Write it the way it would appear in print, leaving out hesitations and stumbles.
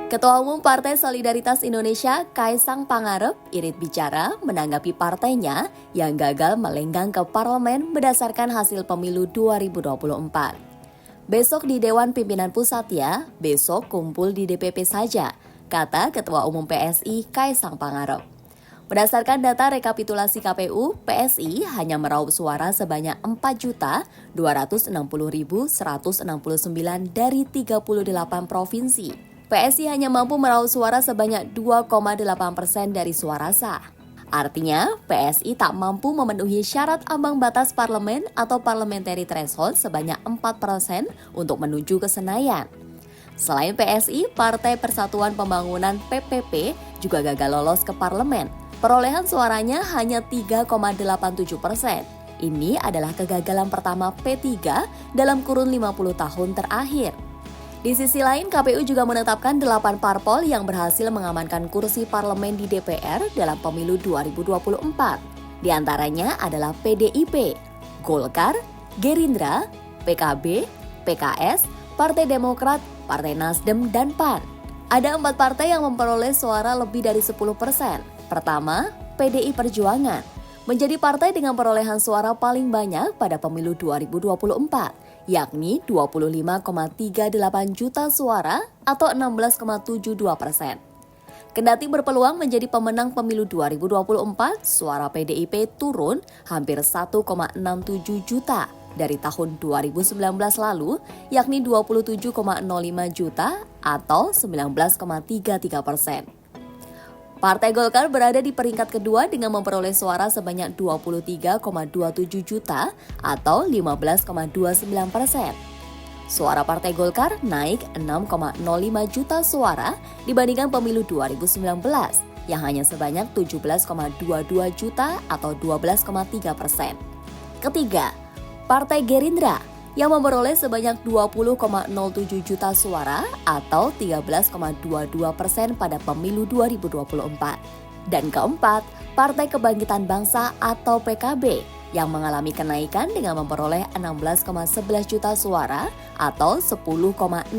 Ketua Umum Partai Solidaritas Indonesia, Kaisang Pangarep, irit bicara menanggapi partainya yang gagal melenggang ke parlemen berdasarkan hasil pemilu 2024. Besok di Dewan Pimpinan Pusat ya, besok kumpul di DPP saja, kata Ketua Umum PSI Kaisang Pangarep. Berdasarkan data rekapitulasi KPU, PSI hanya meraup suara sebanyak 4.260.169 dari 38 provinsi. PSI hanya mampu meraup suara sebanyak 2,8% dari suara sah. Artinya, PSI tak mampu memenuhi syarat ambang batas parlemen atau parliamentary threshold sebanyak 4% untuk menuju ke Senayan. Selain PSI, Partai Persatuan Pembangunan PPP juga gagal lolos ke parlemen. Perolehan suaranya hanya 3,87%. Ini adalah kegagalan pertama P3 dalam kurun 50 tahun terakhir. Di sisi lain, KPU juga menetapkan 8 parpol yang berhasil mengamankan kursi parlemen di DPR dalam pemilu 2024. Di antaranya adalah PDIP, Golkar, Gerindra, PKB, PKS, Partai Demokrat, Partai Nasdem, dan PAN. Ada 4 partai yang memperoleh suara lebih dari 10%. Pertama, PDI Perjuangan, menjadi partai dengan perolehan suara paling banyak pada pemilu 2024. Yakni 25,38 juta suara atau 16,72%. Kendati berpeluang menjadi pemenang pemilu 2024, suara PDIP turun hampir 1,67 juta dari tahun 2019 lalu, yakni 27,05 juta atau 19,33%. Partai Golkar berada di peringkat kedua dengan memperoleh suara sebanyak 23,27 juta atau 15,29%. Suara Partai Golkar naik 6,05 juta suara dibandingkan pemilu 2019 yang hanya sebanyak 17,22 juta atau 12,3%. Ketiga, Partai Gerindra yang memperoleh sebanyak 20,07 juta suara atau 13,22% pada pemilu 2024. Dan keempat, Partai Kebangkitan Bangsa atau PKB yang mengalami kenaikan dengan memperoleh 16,11 juta suara atau 10,62%.